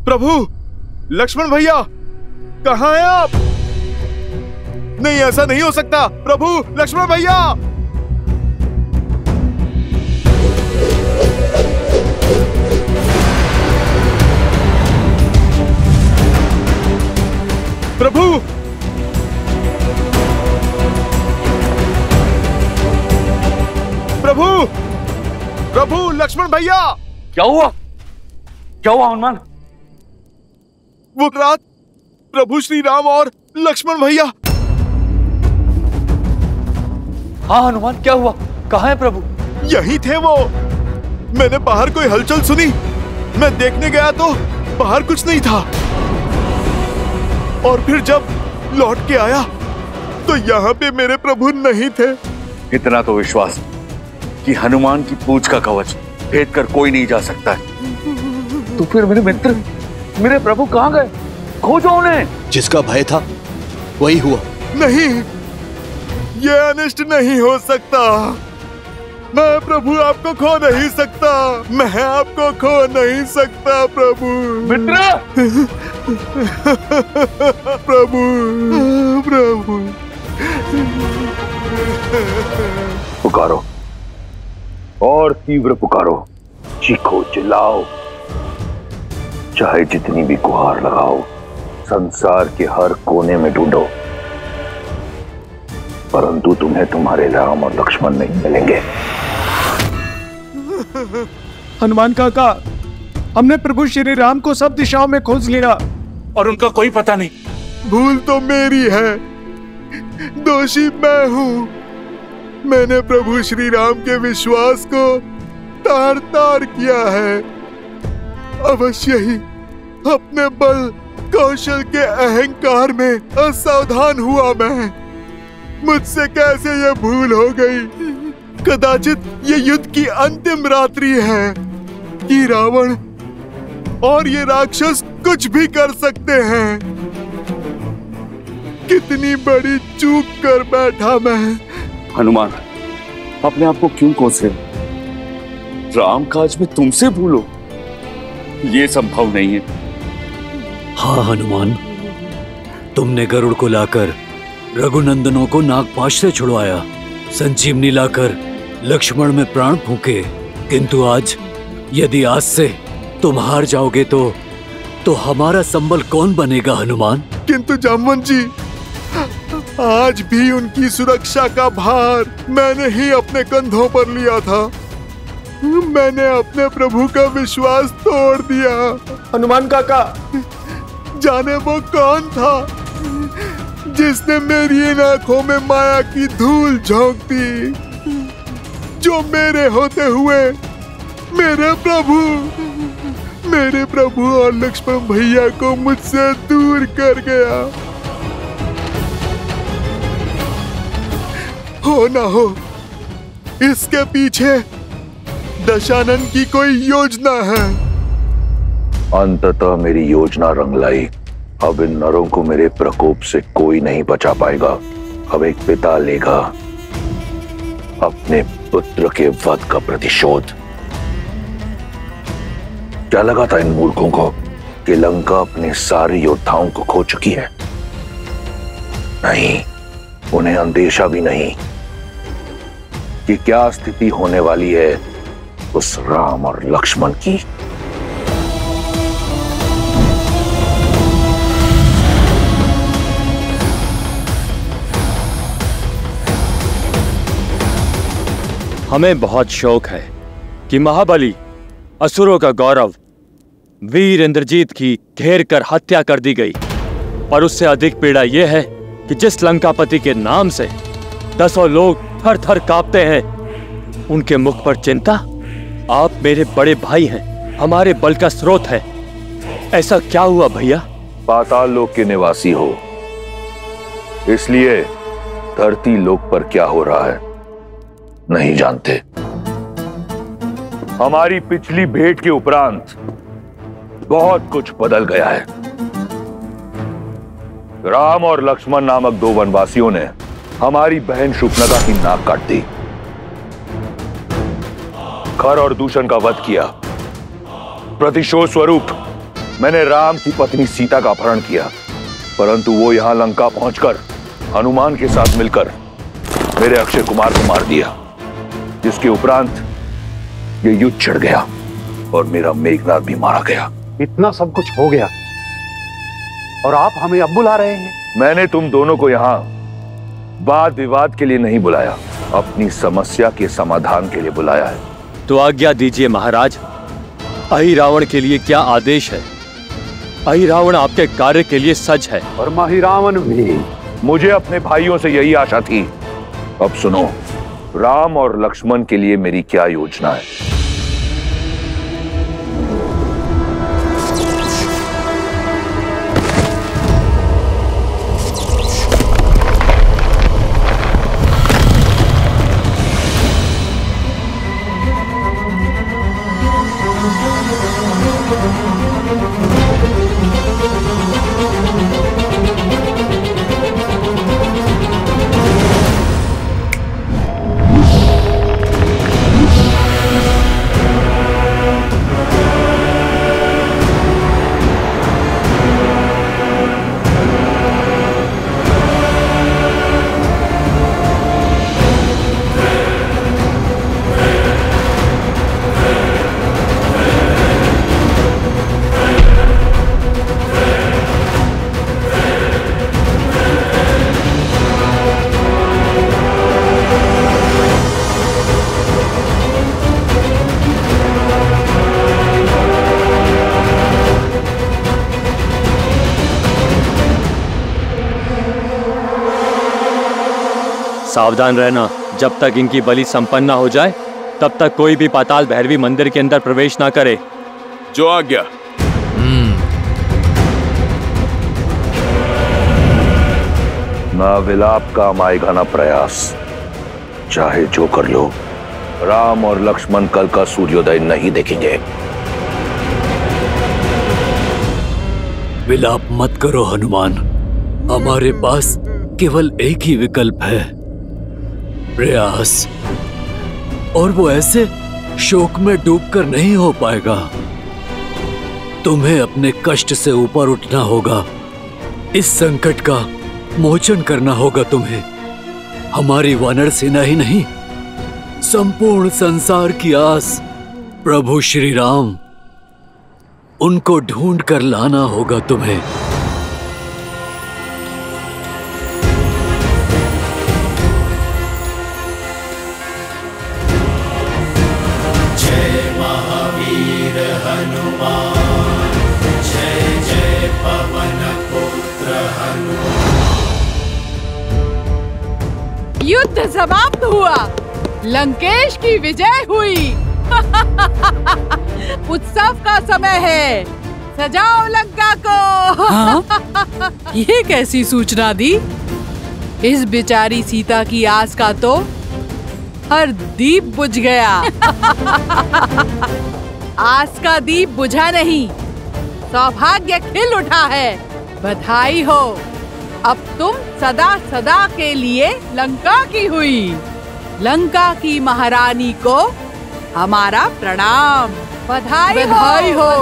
प्रभु, लक्ष्मण भैया, कहाँ हैं आप? नहीं, ऐसा नहीं हो सकता। प्रभु, लक्ष्मण भैया। प्रभु, प्रभु, प्रभु, लक्ष्मण भैया। क्या हुआ? क्या हुआ हनुमान? वो रात प्रभु श्री राम और लक्ष्मण भैया। हाँ हनुमान, क्या हुआ? कहाँ है प्रभु? यही थे वो। मैंने बाहर कोई हलचल सुनी, मैं देखने गया तो बाहर कुछ नहीं था, और फिर जब लौट के आया तो यहाँ पे मेरे प्रभु नहीं थे। इतना तो विश्वास कि हनुमान की पूंछ का कवच भेद कर कोई नहीं जा सकता है। तो फिर मेरे मित्र, मेरे प्रभु कहाँ गए? खोजो उन्हें। जिसका भय था वही हुआ। नहीं, ये अनिष्ट नहीं हो सकता। मैं प्रभु आपको खो नहीं सकता। मैं आपको खो नहीं सकता प्रभु। मित्र! प्रभु, प्रभु। पुकारो और तीव्र पुकारो, चीखो, चिल्लाओ, चाहे जितनी भी गुहार लगाओ, संसार के हर कोने में ढूंढो, परंतु तुम्हें तुम्हारे राम और लक्ष्मण नहीं मिलेंगे। हनुमान काका, हमने प्रभु श्री राम को सब दिशाओं में खोज लिया और उनका कोई पता नहीं। भूल तो मेरी है, दोषी मैं हूँ। मैंने प्रभु श्री राम के विश्वास को तार तार किया है। अवश्य ही अपने बल कौशल के अहंकार में असावधान हुआ मैं। मुझसे कैसे ये भूल हो गई? कदाचित ये युद्ध की अंतिम रात्रि है कि रावण और ये राक्षस कुछ भी कर सकते हैं। कितनी बड़ी चूक कर बैठा मैं। हनुमान, अपने आप को क्यों कोसे? राम काज में तुमसे भूलो, ये संभव नहीं है। हाँ हनुमान, तुमने गरुड़ को लाकर रघुनंदनों को नागपाश से छुड़वाया, संजीवनी लाकर लक्ष्मण में प्राण फूके, किंतु आज यदि आज से तुम हार जाओगे तो हमारा संबल कौन बनेगा हनुमान? किंतु जामवंत जी, आज भी उनकी सुरक्षा का भार मैंने ही अपने कंधों पर लिया था। मैंने अपने प्रभु का विश्वास तोड़ दिया। हनुमान काका, जाने वो कौन था जिसने मेरी इन आंखों में माया की धूल झोंक दी, जो मेरे होते हुए मेरे प्रभु और लक्ष्मण भैया को मुझसे दूर कर गया। हो ना हो, इसके पीछे दशानन की कोई योजना है। अंततः मेरी योजना रंग लाई। अब इन नरों को मेरे प्रकोप से कोई नहीं बचा पाएगा। अब एक पिता लेगा अपने पुत्र के वध का प्रतिशोध। क्या लगा था इन मूर्खों को कि लंका अपने सारे योद्धाओं को खो चुकी है? नहीं, उन्हें अंदेशा भी नहीं कि क्या स्थिति होने वाली है उस राम और लक्ष्मण की। हमें बहुत शौक है कि महाबली असुरों का गौरव वीर इंद्रजीत की घेर कर हत्या कर दी गई, और उससे अधिक पीड़ा यह है कि जिस लंकापति के नाम से दसों लोग थर थर कांपते हैं, उनके मुख पर चिंता। आप मेरे बड़े भाई हैं, हमारे बल का स्रोत है। ऐसा क्या हुआ भैया? पाताल लोक के निवासी हो, इसलिए धरती लोक पर क्या हो रहा है नहीं जानते। हमारी पिछली भेंट के उपरांत बहुत कुछ बदल गया है। राम और लक्ष्मण नामक दो वनवासियों ने हमारी बहन शूर्पणखा की नाक काट दी, खर और दूषण का वध किया। प्रतिशोध स्वरूप मैंने राम की पत्नी सीता का अपहरण किया, परंतु वो यहां लंका पहुंचकर हनुमान के साथ मिलकर मेरे अक्षय कुमार को मार दिया, जिसके उपरांत ये युद्ध छिड़ गया और मेरा मेघनाद भी मारा गया। इतना सब कुछ हो गया और आप हमें अब बुला रहे हैं? मैंने तुम दोनों को यहां वाद विवाद के लिए नहीं बुलाया, अपनी समस्या के समाधान के लिए बुलाया है। तो आज्ञा दीजिए महाराज, अहिरावण के लिए क्या आदेश है? अहिरावण आपके कार्य के लिए सज है। और महिरावण भी। मुझे अपने भाइयों से यही आशा थी। अब सुनो, राम और लक्ष्मण के लिए मेरी क्या योजना है। सावधान रहना, जब तक इनकी बलि संपन्न न हो जाए तब तक कोई भी पाताल भैरवी मंदिर के अंदर प्रवेश ना करे। जो आज्ञा। ना विलाप काम आएगा ना प्रयास, चाहे जो कर लो, राम और लक्ष्मण कल का सूर्योदय नहीं देखेंगे। विलाप मत करो हनुमान, हमारे पास केवल एक ही विकल्प है, प्रयास, और वो ऐसे शोक में डूबकर नहीं हो पाएगा। तुम्हें अपने कष्ट से ऊपर उठना होगा, इस संकट का मोचन करना होगा तुम्हें। हमारी वानर सेना ही नहीं, संपूर्ण संसार की आस प्रभु श्री राम, उनको ढूंढ कर लाना होगा तुम्हें। युद्ध समाप्त हुआ, लंकेश की विजय हुई। उत्सव का समय है, सजाओ लंका को। हाँ? ये कैसी सूचना दी? इस बेचारी सीता की आस का तो हर दीप बुझ गया। आस का दीप बुझा नहीं, सौभाग्य खिल उठा है। बधाई हो, अब तुम सदा सदा के लिए लंका की हुई। लंका की महारानी को हमारा प्रणाम। बधाई हो,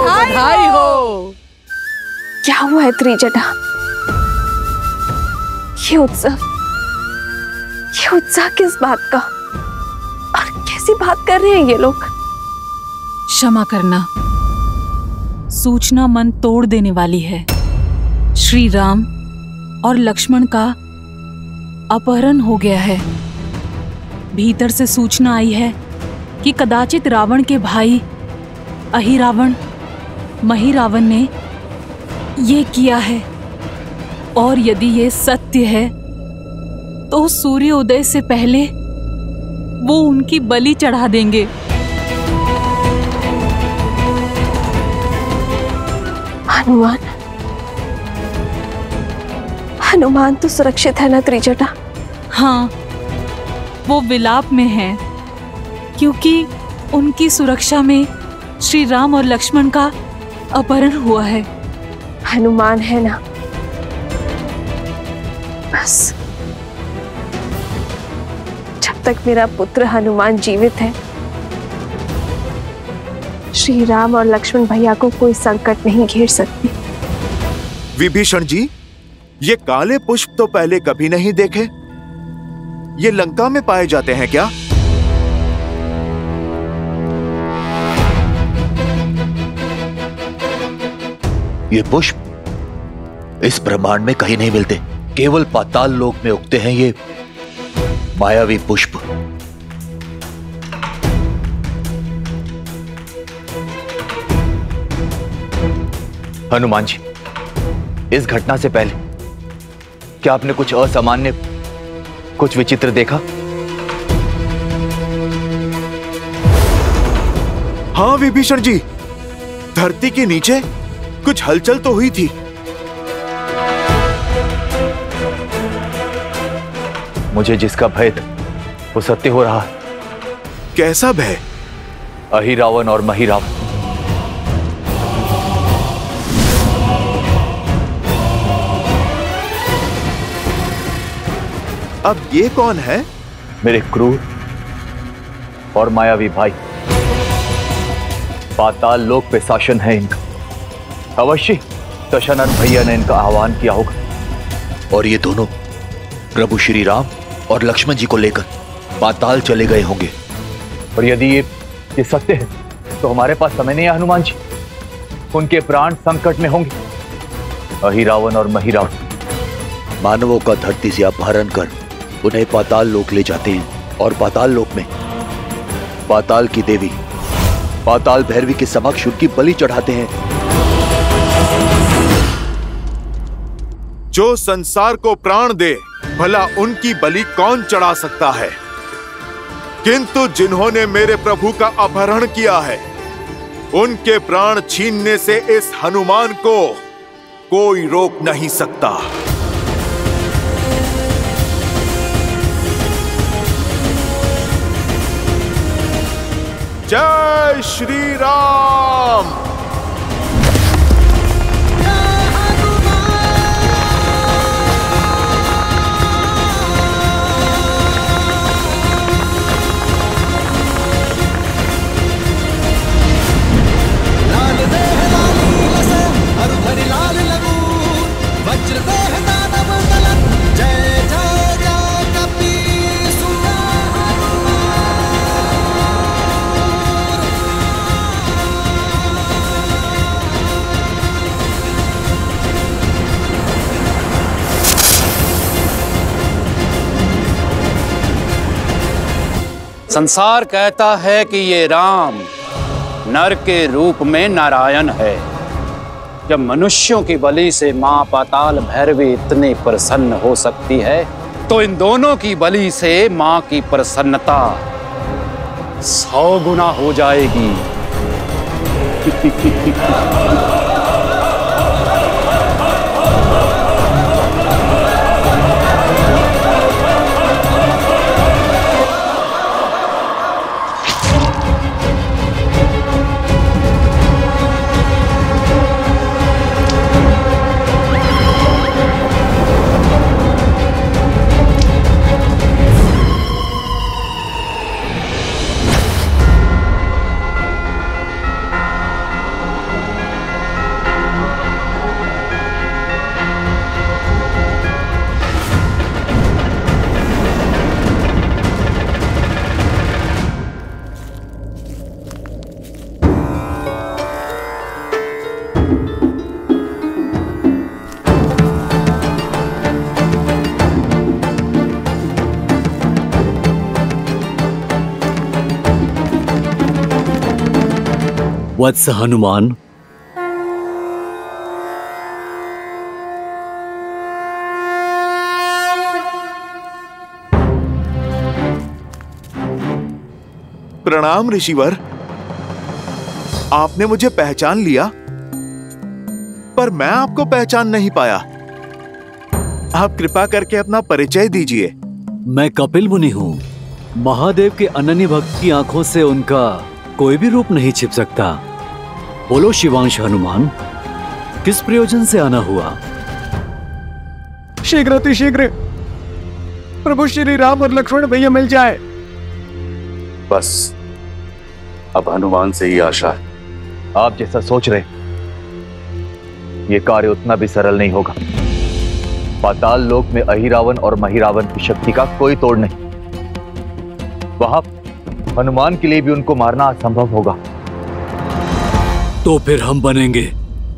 बधाई हो। क्या हुआ है त्रिजटा? ये उत्साह किस बात का? और कैसी बात कर रहे हैं ये लोग? क्षमा करना, सूचना मन तोड़ देने वाली है। श्री राम और लक्ष्मण का अपहरण हो गया है। भीतर से सूचना आई है कि कदाचित रावण के भाई अहिरावण, महिरावण ने ये किया है, और यदि ये सत्य है तो सूर्योदय से पहले वो उनकी बलि चढ़ा देंगे। हनुमान तो सुरक्षित है ना त्रिजटा? हाँ, वो विलाप में है, क्योंकि उनकी सुरक्षा में श्री राम और लक्ष्मण का अपहरण हुआ है। हनुमान है ना? बस जब तक मेरा पुत्र हनुमान जीवित है, श्री राम और लक्ष्मण भैया को कोई संकट नहीं घेर सकती। विभीषण जी, ये काले पुष्प तो पहले कभी नहीं देखे। ये लंका में पाए जाते हैं क्या? ये पुष्प इस ब्रह्मांड में कहीं नहीं मिलते, केवल पाताल लोक में उगते हैं ये मायावी पुष्प। हनुमान जी, इस घटना से पहले क्या आपने कुछ असामान्य, कुछ विचित्र देखा? हाँ विभीषण जी, धरती के नीचे कुछ हलचल तो हुई थी। मुझे जिसका भय था वो सत्य हो रहा है। कैसा भय? अहिरावण और महिरावण। अब ये कौन है? मेरे क्रूर और मायावी भाई। पाताल लोक पे शासन है इनका। अवश्य दशरथ भैया ने इनका आह्वान किया होगा और ये दोनों प्रभु श्री राम और लक्ष्मण जी को लेकर पाताल चले गए होंगे। और यदि ये सत्य है तो हमारे पास समय नहीं है हनुमान जी। उनके प्राण संकट में होंगे। अहिरावण और महिरावण मानवों का धरती से अपहरण कर उन्हें पाताल लोक ले जाते हैं और पाताल लोक में पाताल की देवी पाताल भैरवी के समक्ष उनकी बलि चढ़ाते हैं। जो संसार को प्राण दे, भला उनकी बलि कौन चढ़ा सकता है? किंतु जिन्होंने मेरे प्रभु का अपहरण किया है, उनके प्राण छीनने से इस हनुमान को कोई रोक नहीं सकता। जय श्री राम। संसार कहता है कि ये राम नर के रूप में नारायण है। जब मनुष्यों की बलि से मां पाताल भैरवी इतनी प्रसन्न हो सकती है, तो इन दोनों की बलि से मां की प्रसन्नता 100 गुना हो जाएगी। वत्स हनुमान, प्रणाम ऋषिवर। आपने मुझे पहचान लिया, पर मैं आपको पहचान नहीं पाया। आप कृपा करके अपना परिचय दीजिए। मैं कपिल मुनि हूँ। महादेव के अनन्य भक्त की आंखों से उनका कोई भी रूप नहीं छिप सकता। बोलो शिवांश हनुमान, किस प्रयोजन से आना हुआ? शीघ्र अतिशीघ्र प्रभु श्री राम और लक्ष्मण भैया मिल जाए। बस अब हनुमान से ही आशा है। आप जैसा सोच रहे ये कार्य उतना भी सरल नहीं होगा। पाताल लोक में अहिरावण और महिरावण की शक्ति का कोई तोड़ नहीं। वहां हनुमान के लिए भी उनको मारना असंभव होगा। तो फिर हम बनेंगे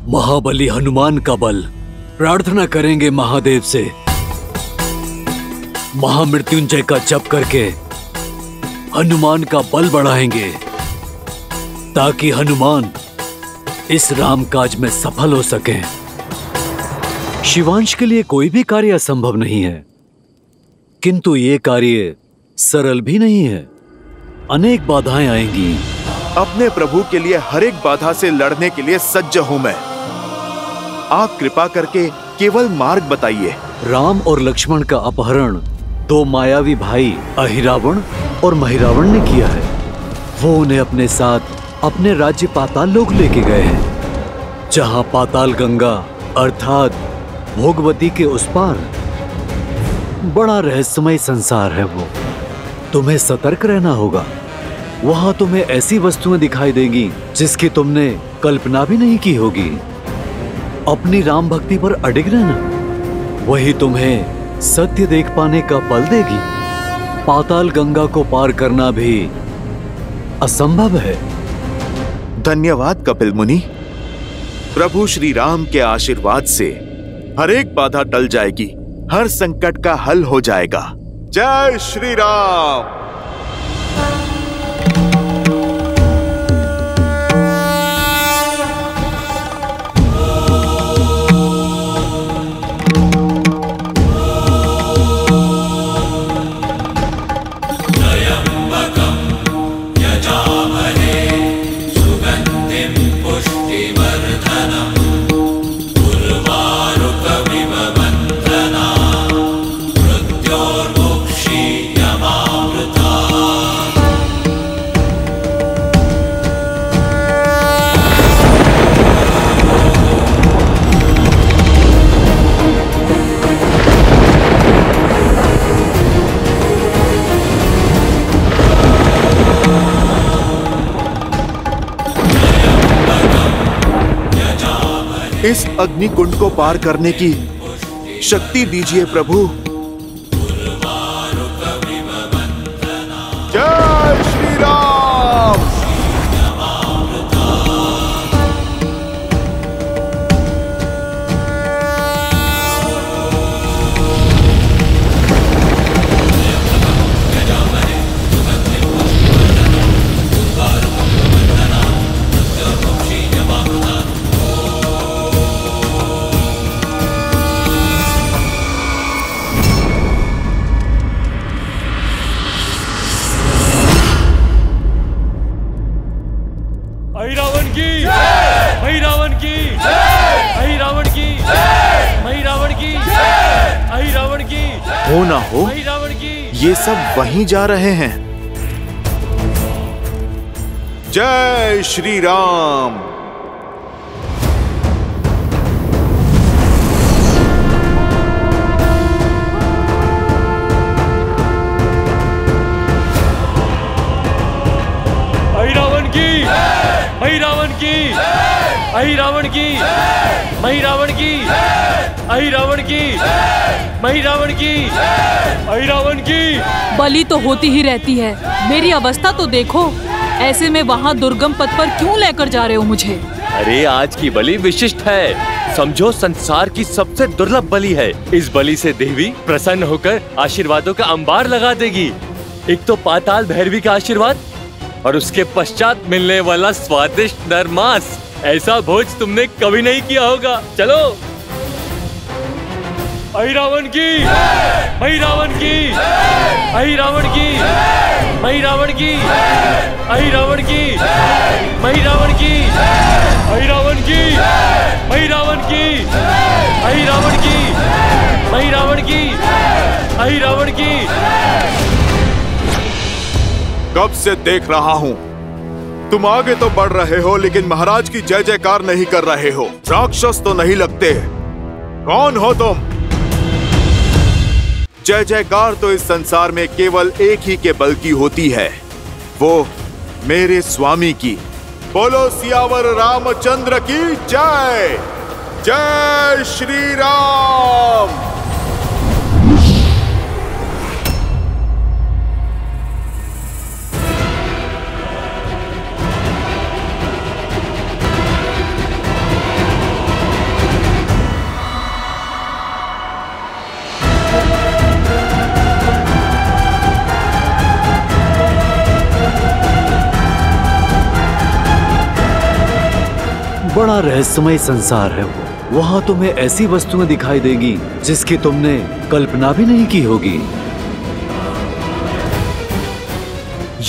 महाबली हनुमान का बल। प्रार्थना करेंगे महादेव से, महामृत्युंजय का जप करके हनुमान का बल बढ़ाएंगे ताकि हनुमान इस राम काज में सफल हो सके। शिवांश के लिए कोई भी कार्य असंभव नहीं है, किंतु ये कार्य सरल भी नहीं है। अनेक बाधाएं आएंगी। अपने प्रभु के लिए हर एक बाधा से लड़ने के लिए सज्ज हूं मैं। आप कृपा करके केवल मार्ग बताइए। राम और लक्ष्मण का अपहरण दो मायावी भाई अहिरावण और महिरावण ने किया है। वो उन्हें अपने साथ अपने राज्य पाताल लोक लेके गए हैं, जहां पाताल गंगा अर्थात भोगवती के उस पार बड़ा रहस्यमय संसार है। वो तुम्हें सतर्क रहना होगा। वहां तुम्हें ऐसी वस्तुएं दिखाई देंगी जिसकी तुमने कल्पना भी नहीं की होगी। अपनी राम भक्ति पर अडिग रहना, वही तुम्हें सत्य देख पाने का बल देगी। पाताल गंगा को पार करना भी असंभव है। धन्यवाद कपिल मुनि। प्रभु श्री राम के आशीर्वाद से हर एक बाधा टल जाएगी, हर संकट का हल हो जाएगा। जय श्री राम। इस अग्निकुंड को पार करने की शक्ति दीजिए प्रभु। जय श्री राम। हो ना हो, ये सब वहीं जा रहे हैं। जय श्री राम। अहिरावण की, अहिरावण की, अहिरावण की, महिरावण की, अहिरावण की, महिरावण की, अहिरावण की। बलि तो होती ही रहती है। मेरी अवस्था तो देखो। ऐसे में वहाँ दुर्गम पथ पर क्यों लेकर जा रहे हो मुझे? अरे आज की बलि विशिष्ट है। समझो संसार की सबसे दुर्लभ बलि है। इस बलि से देवी प्रसन्न होकर आशीर्वादों का अंबार लगा देगी। एक तो पाताल भैरवी का आशीर्वाद और उसके पश्चात मिलने वाला स्वादिष्ट नर मांस। ऐसा भोज तुमने कभी नहीं किया होगा। चलो। अहिरावण की, महिरावण की, अहिरावण की, महिरावण की, अहिरावण की, महिरावण की, अहिरावण की, महिरावण की, अहिरावण की, महिरावण की, अहिरावण की। कब से देख रहा हूँ तुम आगे तो बढ़ रहे हो, लेकिन महाराज की जय जयकार नहीं कर रहे हो। राक्षस तो नहीं लगते। कौन हो तुम? जय जयकार तो इस संसार में केवल एक ही के बल की होती है, वो मेरे स्वामी की, बोलो सियावर रामचंद्र की जय। जय श्री राम। बड़ा रहस्यमय संसार है वो। वहाँ तुम्हें ऐसी वस्तुएं दिखाई देगी जिसकी तुमने कल्पना भी नहीं की होगी।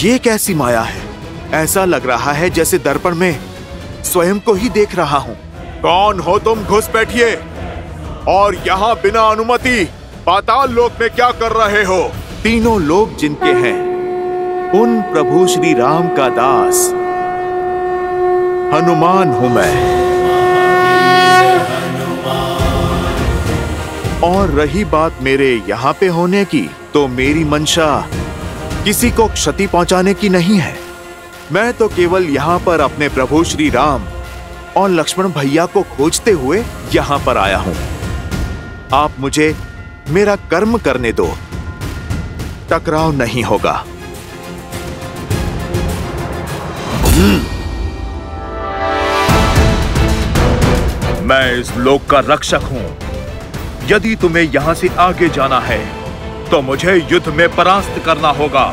ये कैसी माया है? ऐसा लग रहा है जैसे दर्पण में स्वयं को ही देख रहा हूँ। कौन हो तुम? घुस बैठिए। और यहाँ बिना अनुमति पाताल लोक में क्या कर रहे हो? तीनों लोग जिनके हैं उन प्रभु श्री राम का दास हनुमान हूं मैं। और रही बात मेरे यहाँ पे होने की, तो मेरी मंशा किसी को क्षति पहुंचाने की नहीं है। मैं तो केवल यहाँ पर अपने प्रभु श्री राम और लक्ष्मण भैया को खोजते हुए यहाँ पर आया हूं। आप मुझे मेरा कर्म करने दो, टकराव नहीं होगा। मैं इस लोक का रक्षक हूं। यदि तुम्हें यहां से आगे जाना है तो मुझे युद्ध में परास्त करना होगा।